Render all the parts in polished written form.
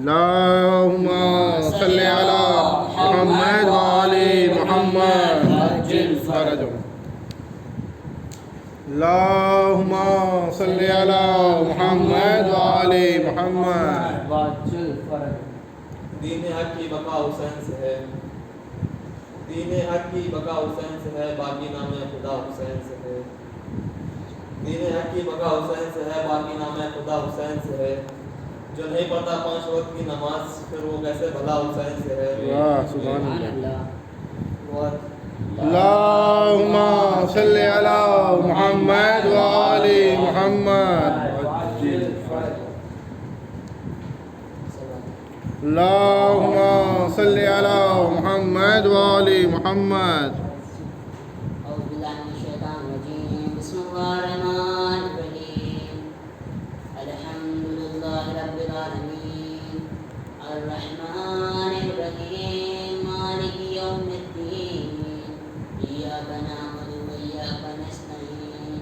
اللهم صل على محمد وآل محمد عجل فرجهم. اللهم صل على محمد وآل محمد عجل فرجهم. دین حق کی بقا حسین سے ہے، دین حق کی بقا حسین سے ہے، باقی نام خدا حسین سے ہے. دین حق کی بقا حسین سے ہے، باقی نام خدا حسین سے ہے. جو نہیں پڑھتا 5 وقت کی نماز پھر وہ کیسے بھلا حسین سے ہے. واہ سبحان اللہ. اللهم صل على محمد وآل محمد عجل فرجهم. اللهم صل على محمد وآل محمد. أعوذ بالله من الشيطان الرجيم. بسم الله الرحمن الرحيم. الحمد لله رب العالمين الرحمن الرحيم مالك يوم الدين إياك نعبد وإياك نستعين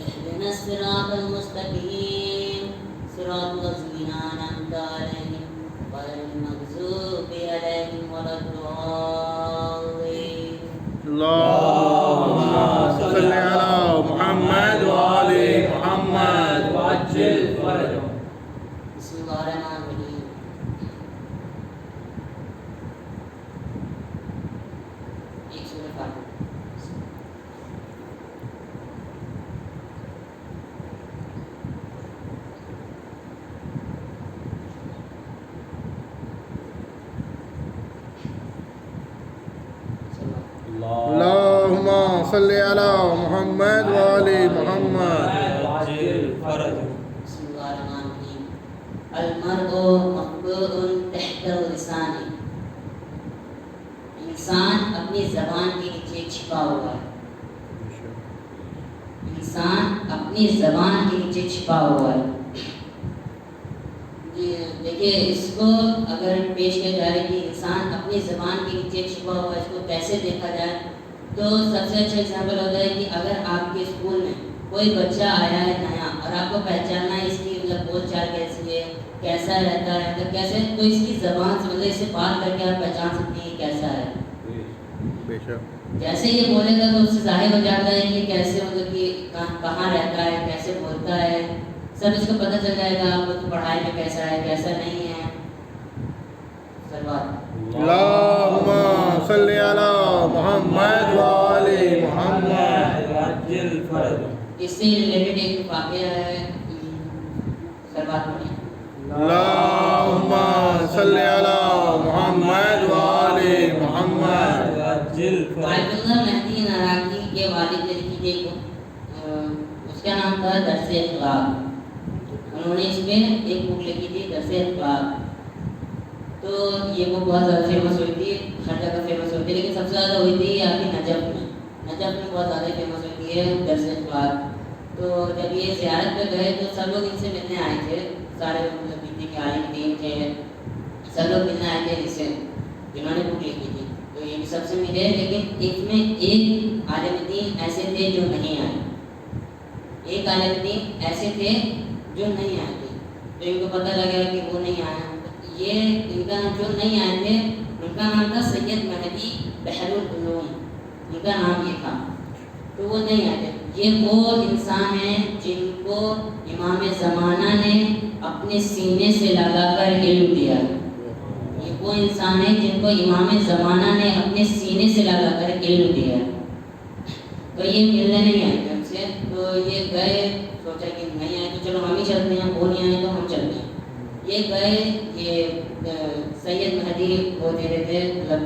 اهدنا الصراط المستقيم صراط الذين أنعمت عليهم غير المغضوب عليهم ولا الضالين. اللهم صل على محمد وآل محمد وعجل فرجهم. بسم الله الرحمن الرحيم. ایک سورہ فاتحہ. اللهم صل على محمد وآل محمد عجل فرجهم. بسم الله الرحمن الرحيم. المرء مقبوض تحت لسانه. انسان اپنی زبان کے نیچے چھپا ہوا ہے. انسان اپنی زبان کے نیچے چھپا ہوا ہے. دیکھیے اس کو اگر پیش کیا جائے کہ انسان اپنی زبان کے نیچے چھپا ہوا ہے، اس کو کیسے دیکھا جائے، تو سب سے اچھا ایگزامپل ہوتا ہے کہ اگر آپ کے اسکول میں کوئی بچہ آیا ہے نیا اور آپ کو پہچاننا ہے اس کی مطلب بول چال کیسی ہے، کیسا رہتا ہے، مطلب کیسے، تو اس کی زبان سے مطلب اسے بات کر کے آپ پہچان سکتے ہیں کیسا ہے. جیسے یہ بولے گا تو اس سے ظاہر ہو جاتا ہے کہ کیسے مطلب کہ کہاں رہتا ہے، کیسے بولتا ہے، سب اس کو پتہ چل جائے گا آپ کو پڑھائی میں کیسا ہے کیسا نہیں ہے. اللهم صل على محمد وآل محمد عجل فرجهم. اس سے ریلیٹڈ ایک واقعہ ہے. سروات میں اللهم صل على محمد وآل محمد عجل آیت اللہ مہدی ناراقی کے والد نے لکھی تھی، اس کا نام تھا درس اخلاق. انہوں نے اس میں ایک بک لکھی تھی درس اخلاق. تو یہ وہ بہت زیادہ فیمس ہوئی تھی، ہر جگہ فیمس ہوئی تھی، لیکن سب سے زیادہ ہوئی تھی آپ کی نجف میں. نجف میں بہت زیادہ فیمس ہوتی ہے درس اخلاق. تو جب یہ زیارت پہ گئے تو سب لوگ ان سے ملنے آئے تھے، سارے جتنے کے عالم دین تھے سب لوگ ملنے آئے تھے اس سے جنہوں نے بک لکھی تھی. تو یہ بھی سب سے ملے، لیکن اس میں ایک عالم دین ایسے تھے جو نہیں آئے. ایک عالم دین ایسے تھے جو نہیں آئے تھے. تو ان کو پتہ لگا کہ وہ نہیں آیا. یہ ان کا جو نہیں آئے تھے ان کا نام تھا سید مہدی بحر العلوم، ان کا نام یہ تھا. تو وہ نہیں آئے تھے. یہ وہ انسان ہیں جن کو امام زمانہ نے اپنے سینے سے لگا کر علم دیا. یہ وہ انسان ہیں جن کو امام زمانہ نے اپنے سینے سے لگا کر علم دیا. تو یہ ملنے نہیں آئے تھے ان سے. تو یہ گئے، سوچا کہ نہیں آئے تو چلو ہم ہی چلتے ہیں، وہ نہیں آئے تو ہم چلتے ہیں. یہ گئے، یہ سید مہدی وہ دے رہے تھے، مطلب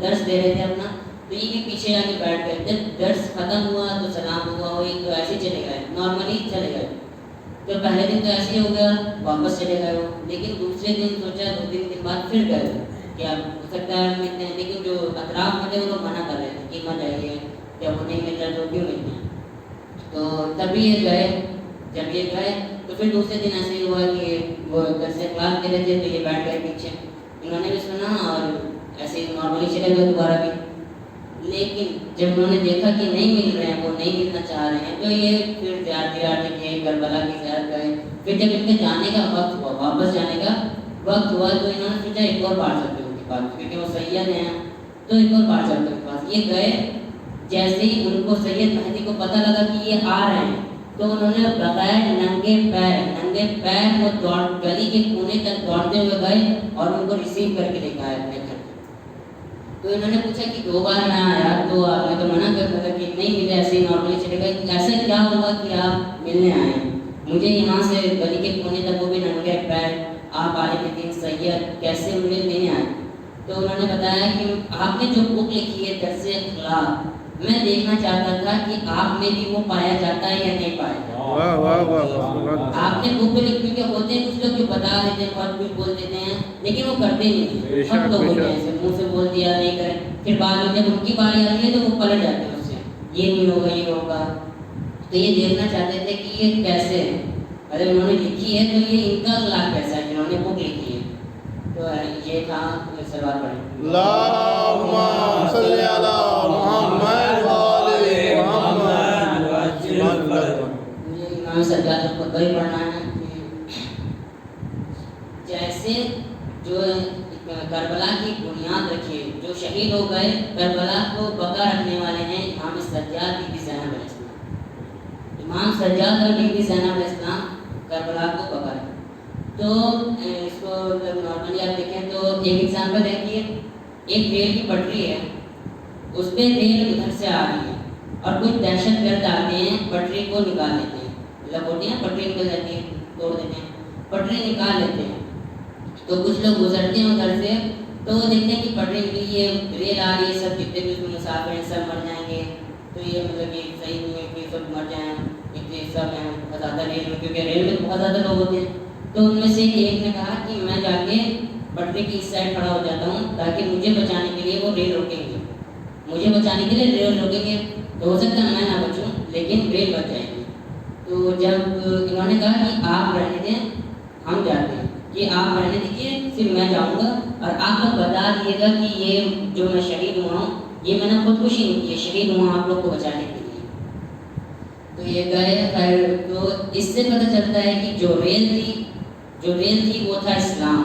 درس دے رہے تھے اپنا. تو یہ بھی پیچھے آ کے بیٹھ گئے. جب درس ختم ہوا تو سلام ہوا ہوئی تو ایسے چلے گئے، نارملی چلے گئے. تو پہلے دن تو ایسے ہی ہو گیا، واپس چلے گئے وہ. لیکن دوسرے دن سوچا 2-3 دن بعد پھر گئے کہ اب ہو سکتا ہے ملتے ہیں. لیکن جو اطراف میں تھے وہ لوگ منع کر رہے تھے کہ مت جائیے، جب وہ نہیں مل رہا تو کیوں ملتے ہیں. تو تبھی یہ گئے. جب یہ گئے تو پھر دوسرے دن ایسے ہی ہوا کہ وہ درس اخلاق دے رہے تھے تو یہ بیٹھ گئے پیچھے. انہوں نے بھی سنا اور ایسے ہی نارملی چلے گئے دوبارہ بھی. لیکن جب انہوں نے دیکھا کہ نہیں مل رہے ہیں، وہ نہیں ملنا چاہ رہے ہیں، تو یہ پھر زیارت کے کربلا کی زیارت گئے. پھر جب ان کے جانے کا وقت ہوا، واپس وقت ہوا تو انہوں نے سوچا ایک اور بار چلتے ان کے پاس، کیونکہ وہ سید ہیں تو ایک اور بار چلتے ان کے پاس. یہ گئے، جیسے ہی ان کو سید مہدی کو پتہ لگا کہ یہ آ رہے ہیں تو انہوں نے بغیر ننگے پیر وہ گلی کے کونے تک دوڑتے ہوئے گئے اور ان کو ریسیو کر کے لے کے آئے اپنے گھر. تو انہوں نے پوچھا کہ 2 بار میں آیا تو آپ نے تو منع کر دیا کہ نہیں ملے، ایسے ہی نارملی چلے گئے. ایسا کیا ہوا کہ آپ ملنے آئے ہیں مجھے یہاں سے گلی کے کونے تک، وہ بھی ننگے پیر، آپ عالم دین سید کیسے مجھے لینے آئے؟ تو انہوں نے بتایا کہ آپ نے جو بک لکھی ہے درس اخلاق، میں دیکھنا چاہتا تھا کہ آپ میں بھی وہ پایا جاتا ہے یا نہیں پایا جاتا. واہ واہ واہ. آپ نے بک لکھی کہ ہوتے ہیں کچھ لوگ جو بتا دیتے ہیں بہت کچھ بول دیتے ہیں لیکن وہ کرتے نہیں. سب لوگ ہوتے ہیں ایسے منہ سے بول دیا نہیں کرے، پھر بعد میں جب ان کی باری آتی ہے تو وہ پلٹ جاتے ہیں اس سے، یہ نہیں ہوگا یہ ہوگا. تو یہ دیکھنا چاہتے تھے کہ یہ کیسے ہے، اگر انہوں نے لکھی ہے تو یہ ان کا اخلاق کیسا ہے جنہوں نے بک لکھی ہے. تو یہ تھا سوال پڑھیں. اللہم صلی علی محمد وآل محمد وعجل فرجہ. مجھے امام سجاد خطبہ ہی پڑھنا ہے کہ جیسے جو کربلا کی بنیاد رکھے، جو شہید ہو گئے، کربلا کو بقا رکھنے والے ہیں امام سجاد بی بی زینب علیہ السلام. امام سجاد اور بی بی زینب علیہ السلام کربلا کو بقا رکھے. تو اس کو نارملی آپ دیکھیں تو ایک ایگزامپل ہے کہ ایک ریل کی پٹری ہے، اس پہ ریل ادھر سے آ رہی ہے اور کچھ دہشت گرد آتے ہیں پٹری کو نکال لیتے ہیں، مطلب ہوتی ہے پٹری نکل جاتی ہے، توڑ دیتے ہیں، پٹری نکال لیتے ہیں. تو کچھ لوگ گزرتے ہیں ادھر سے تو وہ دیکھتے ہیں کہ پٹری نکلی، یہ ریل آ رہی ہے، سب جتنے بھی اس میں مسافر ہیں سب مر جائیں گے. تو یہ مطلب یہ صحیح نہیں ہے کہ سب مر جائیں، اتنے سب ہیں بہت زیادہ ریل میں، کیونکہ ریل میں بہت زیادہ لوگ ہوتے ہیں. تو ان میں سے ایک نے کہا کہ میں جا کے پٹری کی اس سائڈ کھڑا ہو جاتا ہوں تاکہ مجھے بچانے کے لیے وہ ریل روکیں گے، مجھے بچانے کے لیے ریل روکیں گے، تو ہو سکتا ہے میں نہ بچوں لیکن ریل بچ جائے گی. تو جب انہوں نے کہا کہ آپ رہنے دیں ہم جاتے ہیں، کہ آپ رہنے دیجیے صرف میں جاؤں گا اور آپ لوگ بتا دیجیے گا کہ یہ جو میں شہید ہوا ہوں یہ میں نے خودکشی نہیں کی ہے، شہید ہوا آپ لوگ کو بچانے کے لیے. تو یہ گئے خیر. تو اس سے پتہ چلتا ہے کہ جو ریل تھی وہ تھا اسلام،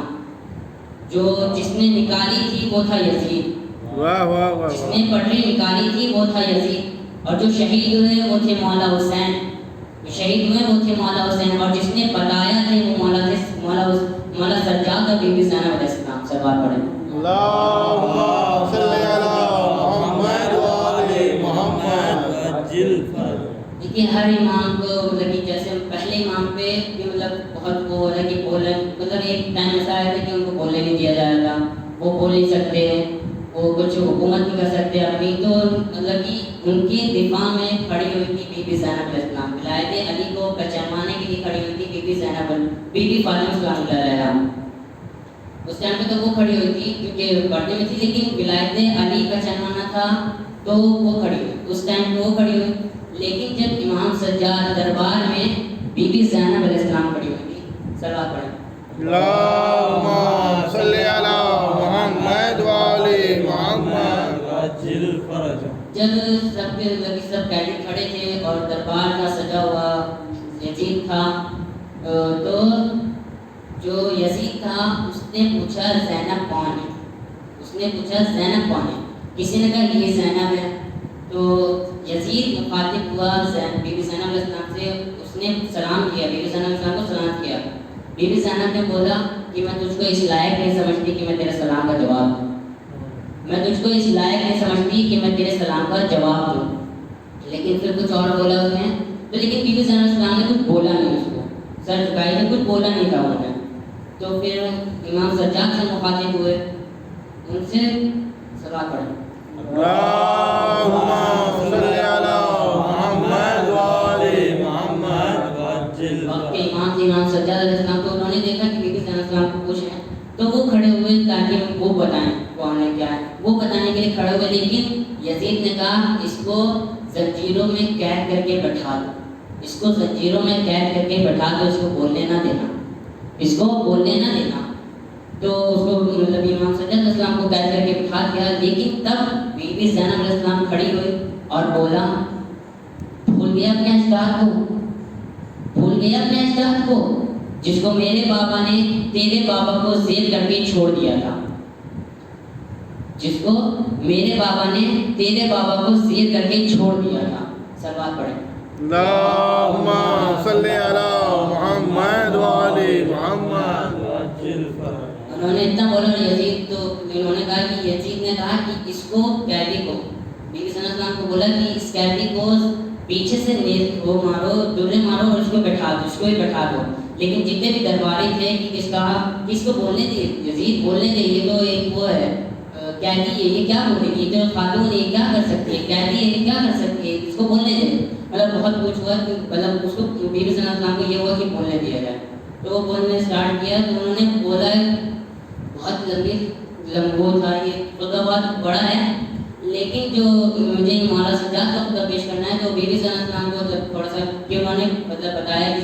جو جس نے نکالی تھی وہ تھا یزید، واہ واہ واہ. جس نے پٹری نکالی تھی وہ تھا یزید، اور جو شہید ہوئے وہ تھے مولا حسین، جو شہید ہوئے وہ تھے مولا حسین، اور جس نے بتایا تھے وہ مولا سجاد اور بی بی زینب علیہ السلام. سے بات پڑھیں. اللہم صلی علی محمد وآل محمد وعجل فرجہ. دیکھیے ہر امام کو مطلب کہ جیسے پہلے امام پہ کہ مطلب بہت وہ ہے کہ بولنے، مطلب ایک ٹائم ایسا آیا تھا کہ ان کو بولنے نہیں دیا جا رہا تھا، وہ بول نہیں سکتے، وہ کچھ حکومت نہیں کر سکتے اپنی. تو مطلب کہ ان کی دفاع میں کھڑی ہوئی تھی بی بی زینب علیہ السلام، ولایت علی کو پہچانوانے کے لیے کھڑی ہوئی تھی بی بی زینب، بی بی فاطمہ سلام اللہ علیہا. اس ٹائم پہ تو وہ کھڑی ہوئی تھی کیونکہ پڑھنے میں تھی، لیکن ولایت علی پہچانوانا تھا تو وہ کھڑی ہوئی، اس ٹائم پہ وہ کھڑی ہوئی. لیکن جب امام سجاد دربار میں بی بی زینب علیہ السلام کھڑی ہوئی تھی. صلوات پڑھیں. اللہم صلی علی محمد وآل محمد وعجل فرجہ. جب سب کینڈیڈیٹ کھڑے تھے اور دربار کا سجا ہوا یزید تھا، تو جو یزید تھا اس نے پوچھا زینب کون ہے، اس نے پوچھا زینب کون ہے، کسی نے کہا یہ زینب ہے. تو یزید مخاطب ہوا بی بی زینب علیہ السلام سے، اس نے سلام کیا، بی بی زینب علیہ السلام کو سلام کیا. بی بی زینب نے بولا کہ میں تجھ کو اس لائق نہیں سمجھتی کہ میں تیرے سلام کا جواب دوں، میں تجھ کو اس لائق نہیں سمجھتی کہ میں تیرے سلام کا جواب دوں. لیکن پھر کچھ اور بولا اس نے، تو لیکن بی بی زینب علیہ السلام نے کچھ بولا نہیں، اس کو سر جھکائے نے کچھ بولا نہیں تھا انہوں نے. تو پھر امام سجاد سے مخاطب ہوئے، ان سے صلوات پڑھیں. اللہم صلی علی محمد وآل محمد وعجل. وقت کے امام تھے امام سجاد علیہ السلام، تو انہوں نے دیکھا کہ بی بی زینب علیہ السلام کو پوچھیں تو وہ کھڑے ہوئے تاکہ وہ بتائیں کون ہے کیا ہے، وہ بتانے کے لیے کھڑے ہوئے. لیکن یزید نے کہا اس کو زنجیروں میں قید کر کے بٹھا دو، اس کو زنجیروں میں قید کر کے بٹھا دو، اس کو بولنے نہ دینا، اس کو بولنے نہ دینا. تو اس کو مطلب امام سجاد علیہ السلام کو قید کر کے بٹھا دیا. لیکن تب بی بی زینب علیہ السلام کھڑی ہوئی اور بولا بھول گیا اپنے اجداد کو، بھول گیا اپنے اجداد کو جس کو میرے بابا نے تیرے بابا کو زیر کر کے چھوڑ دیا تھا، جس کو میرے بابا نے تیرے بابا کو زیر کر کے چھوڑ دیا تھا۔ سلوات پڑھیں۔ اللہم صلی علی محمد وآل محمد وعجل فرج۔ انہوں نے اتنا بولا اور یزید تو انہوں نے کہا کہ یزید نے کہا کہ اس کو قیدی کو نبی صلی اللہ علیہ وسلم کو بولا کہ اس قیدی کو پیچھے سے وہ مارو، ڈورے مارو اور اس کو بٹھا دو، اس کو ہی بٹھا دو۔ لیکن جتنے بھی درباری تھے کہ کس کو بولنے دے، یزید بولنے دے، یہ تو ایک وہ ہے قیدی ہے، یہ کیا بولے گی، یہ تو خاتون ہے، یہ کیا کر سکتی ہے، قیدی ہے، یہ کیا کر سکتی ہے، اس کو بولنے دے۔ مطلب بہت کچھ ہوا کہ مطلب اس کو نبی صلی اللہ علیہ وسلم کو یہ ہوا کہ بولنے دیا جائے، تو وہ بولنے اسٹارٹ کیا تو انہوں نے بولا بہت لمبو تھا، یہ خدا بہت بڑا ہے، لیکن جو مجھے مولا سجاد کا خطبہ پیش کرنا ہے تو بیوی صلی اللہ علیہ وسلم کو جب تھوڑا سا کہ انہوں نے مطلب بتایا کہ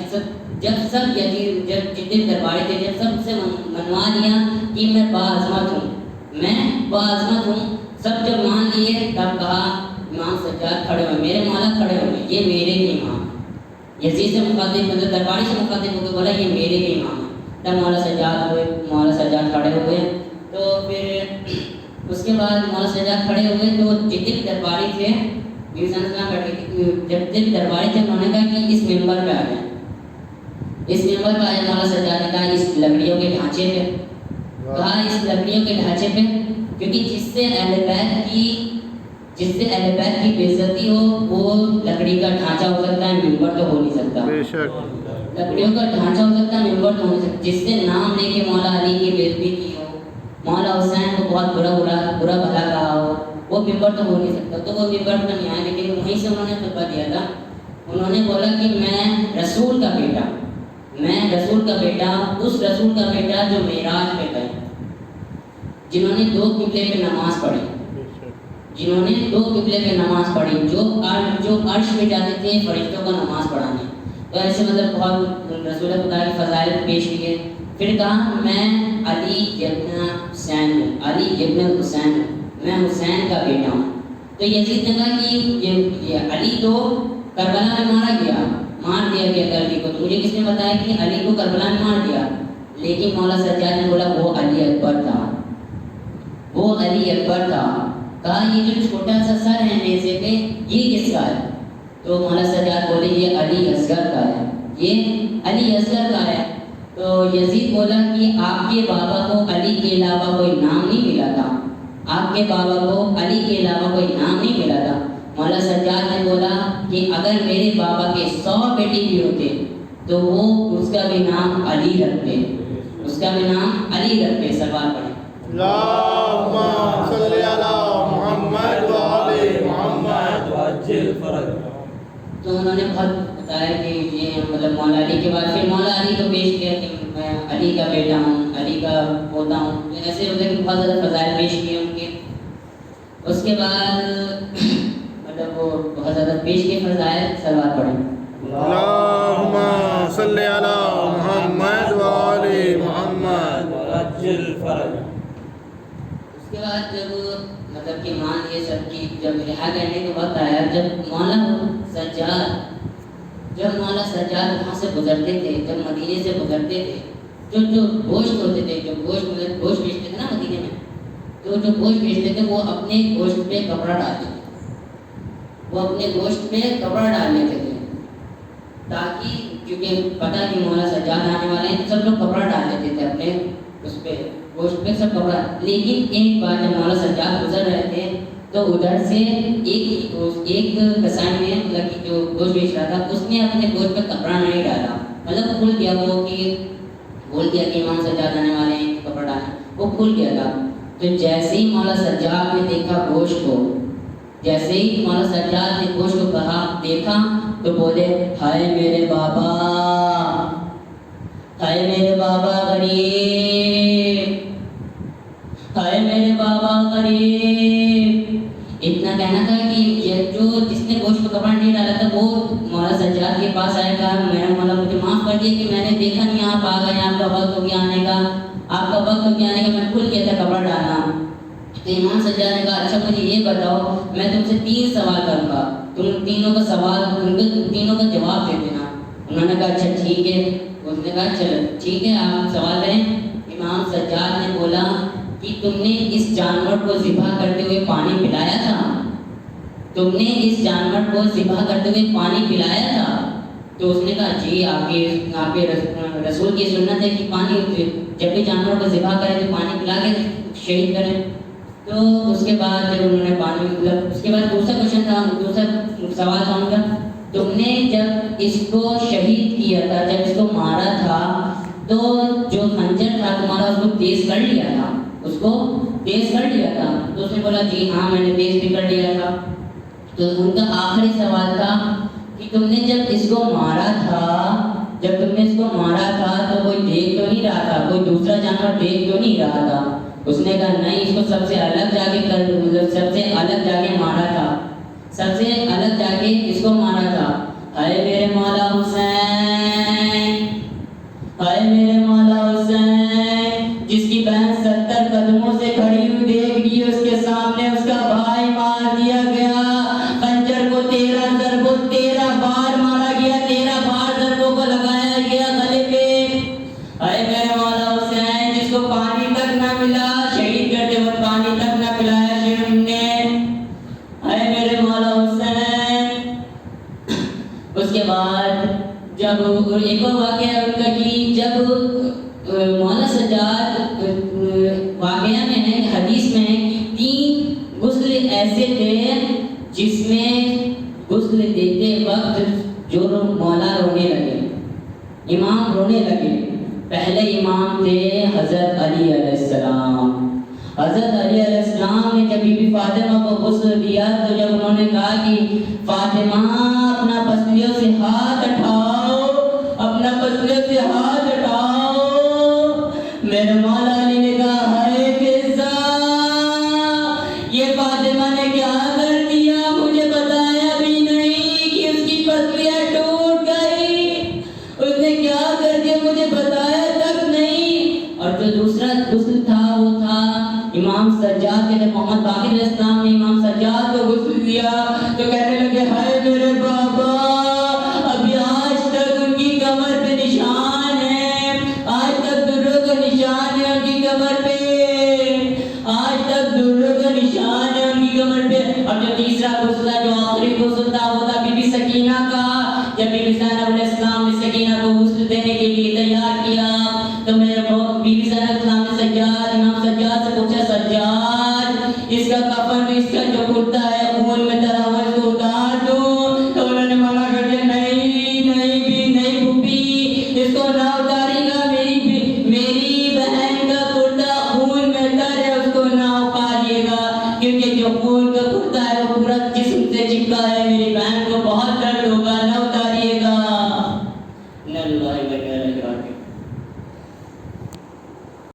جب سب یزید جب جتنے درباری تھے جب سب سے منوا لیا کہ میں باعظمت ہوں، میں باعظمت ہوں، سب جب مان لیے تب کہا امام سجاد کھڑے ہوئے، میرے مولا کھڑے ہوئے، یہ میرے بھی امام، یزید سے مخاطب مطلب درباری سے مخاطب ہو کے بولا یہ میرے بھی امام ہے۔ تب مولا سجاد ہوئے، مولا سجاد کھڑے ہوئے، تو پھر اس کے بعد مولا سجاد کھڑے ہوئے تو جتنے بھی درباری تھے جتنے بھی درباری تھے انہوں نے کہا کہ اس ممبر پہ آ جائیں، اس ممبر پہ آئے۔ مولا سجاد نے کہا اس لکڑیوں کے ڈھانچے پہ، کہا اس لکڑیوں کے ڈھانچے پہ، کیونکہ جس سے اہل بیت کی بے عزتی ہو وہ لکڑی کا ڈھانچہ ہو سکتا ہے، ممبر تو ہو نہیں سکتا، بے شک لکڑیوں کا ڈھانچہ ہو سکتا ہے، ممبر تو ہو نہیں سکتا۔ جس سے نام لے کے مولا علی کی بے عزتی کی ہو، مولا حسین کو بہت برا بھلا کہا ہو، وہ ممبر تو ہو نہیں سکتا، تو وہ ممبر پر نہیں آئے، لیکن وہیں سے انہوں نے خطبہ دیا تھا۔ انہوں نے بولا کہ میں رسول کا بیٹا اس رسول کا بیٹا جو معراج پہ گئے، جنہوں نے 2 قبلے پہ نماز پڑھی، جو عرش پہ جاتے تھے فرشتوں کو نماز پڑھانے، تو ایسے مطلب بہت رسول خدا کے فضائل پیش کیے۔ پھر کہا میں علی ابن حسین ہوں، میں حسین کا بیٹا ہوں۔ تو یزید نے کہا کہ یہ علی تو کربلا میں مار دیا گیا علی کو، تو مجھے کس نے بتایا کہ علی کو کربلا میں مار دیا؟ لیکن مولا سجاد نے بولا وہ علی اکبر تھا، کہا یہ جو چھوٹا سا سر ہے نیزے پہ یہ کس کا ہے؟ تو مولا سجاد بولے یہ علی اصغر کا ہے۔ تو یزید بولا کہ آپ کے بابا کو علی کے علاوہ کوئی نام نہیں ملا تھا، مولا سجاد نے بولا کہ اگر میرے بابا کے 100 بیٹے بھی ہوتے تو وہ اس کا بھی نام علی رکھتے، سلوات پڑھیں۔ اللہم صلی علی محمد وآل محمد وعجل فرج۔ تو انہوں نے بہت بتایا کہ یہ مطلب مولا علی کے بعد پھر مولا علی کو پیش کیا کہ میں علی کا بیٹا ہوں، علی کا پوتا ہوں، ایسے مطلب بہت زیادہ فضائل پیش کیے ان کے۔ اس کے بعد مطلب وہ بہت زیادہ پیش کیے فضائل، سلوات پڑھیں۔ اللہم صلی علی محمد وآل محمد وعجل فرج۔ اس کے بعد جب مطلب کہ مان یہ سب کی جب رہا کرنے کا وقت آیا، جب مولا سجاد وہاں سے گزرتے تھے، جب مدینے سے گزرتے تھے، جو گوشت ہوتے تھے، جو گوشت بیچتے تھے نا مدینے میں، تو جو گوشت بیچتے تھے وہ اپنے گوشت پہ کپڑا ڈالتے تھے، تاکہ کیونکہ پتہ کہ مولا سجاد آنے والے ہیں تو سب لوگ کپڑا ڈال لیتے تھے اپنے اس پہ گوشت پہ سب کپڑا۔ لیکن ایک بار جب مولا سجاد گزر رہے تھے تو ادھر سے ایک کسائی میں مطلب کہ جو گوشت بیچ رہا تھا اس نے اپنے گوشت پہ کپڑا نہیں ڈالا، مطلب کھل گیا وہ کہ بول دیا کہ امام سجاد آنے والے ہیں کپڑا ڈالنا، وہ کھل گیا تھا۔ تو جیسے ہی مولا سجاد نے دیکھا گوشت کو، جیسے ہی مولا سجاد نے گوشت کو دیکھا تو بولے ہائے میرے بابا غریب، اتنا کہنا تھا کہ جس نے گوشت کو کپڑا نہیں ڈالا تھا وہ مولا سجاد کے پاس آئے گا، میں مولا مجھے معاف کر دیے کہ میں نے دیکھا نہیں آپ آ گئے، آپ کا وقت ہو گیا آنے کا، میں بھول گیا تھا کپڑا ڈالنا۔ تو امام سجاد نے کہا اچھا مجھے یہ بتاؤ، میں تم سے 3 سوال کروں گا، تم تینوں کا جواب دے دینا۔ انہوں نے کہا اچھا ٹھیک ہے۔ اس نے کہا چلو ٹھیک ہے آپ سوال کریں. امام سجاد نے بولا کہ تم نے اس جانور کو ذبح کرتے ہوئے پانی پلایا تھا؟ تم نے اس جانور کو ذبح کرتے ہوئے پانی پلایا تھا؟ تو اس نے کہا جی آپ کے رسول کی سنت ہے کہ پانی جب بھی جانور کو ذبح کرے تو پانی پلا کے شہید کریں. تو اس کے بعد جب انہوں نے پانی مطلب اس کے بعد دوسرا کوشچن تھا, دوسرا سوال تھا ان کا, تم نے جب اس کو شہید کیا تھا, جب اس کو مارا تھا تو جو خنجر تھا تمہارا اس کو تیز کر لیا تھا, اس کو تیز کر لیا تھا؟ تو اس نے بولا جی ہاں میں نے تیز بھی کر لیا تھا. تو ان کا آخری سوال تھا کہ تم نے جب اس کو مارا تھا, جب تم نے اس کو مارا تھا تو کوئی دیکھ تو نہیں رہا تھا, کوئی دوسرا جانور دیکھ تو نہیں رہا تھا؟ اس نے کہا نہیں, اس کو سب سے الگ جا کے سب سے الگ جا کے مارا تھا, سب سے الگ جا کے اس کو مارا تھا. اے میرے مولا حسین, اے میرے مولا حسین, جس کی بہن 70 قدموں سے کھڑی ہوئی دیکھ رہی ہے, اس کے سامنے اس کا بھائی مار دیا گیا, خنجر کو 13 بار مارا گیا, 13 بار ضربوں کو لگایا گیا گلے پہ. اے میرے مولا حسین, جس کو پانی تک نہ ملا, شہید کرتے وقت پانی تک نہ پلایا شیخ نے. اے میرے مولا حسین. اس کے بعد جب ایک اور واقعہ ہے ان کا کہ جب مولا سجاد واقعہ میں ہے, حدیث میں ہے کہ 3 غسل ایسے تھے جس میں غسل دیتے وقت جو مولا رونے لگے, امام رونے لگے. پہلے امام تھے حضرت علی علیہ السلام. حضرت علی علیہ السلام نے جب بی بی فاطمہ کو غسل دیا تو جب انہوں نے کہا کہ فاطمہ اپنا پسلیوں سے ہاتھ اٹھاؤ, اپنا پسلیوں سے ہاتھ اٹھاؤ, میرے مولا علی نے کہا ہائے فضا, یہ فاطمہ نے کیا کر دیا, مجھے بتایا بھی نہیں کہ اس کی پسلیاں ٹوٹ گئی, اس نے کیا کر دیا مجھے بتایا تک نہیں. اور جو دوسرا غسل تھا وہ تھا امام سجاد کے. جب محمد باقر علیہ السلام نے امام سجاد کو غسل دیا تو کہنے لگے ہائے میرے بابا, ابھی آج تک ان کی کمر پہ نشان ہے, آج تک دروں کا نشان ہے ان کی کمر پہ, آج تک دروں کا نشان ہے ان کی کمر پہ. اور جو تیسرا غسل تھا, جو آخری غسل تھا, وہ تھا بی بی سکینہ کا. جب بی بی زینب علیہ السلام نے سکینہ کو غسل دینے کے لیے تیار کیا تو میرے بی بی زینب علیہ السلام نے سجاد, امام سجاد سے پوچھا سجاد اس کا کفن, اس کا جو کرتا ہے خون میں تلا ہوا, اس کو اتار دوں؟ تو انہوں نے منع کر دیا, نہیں پھوپھی, اس کو نہ اتاری گا, میری بہن کا کرتا خون میں تر ہے, اس کو نہ اتاریے گا, کیونکہ جو خون کا کرتا ہے وہ پورا جسم سے چپکا ہے, میری بہن کو بہت درد ہوگا, نہ اتاریے گا.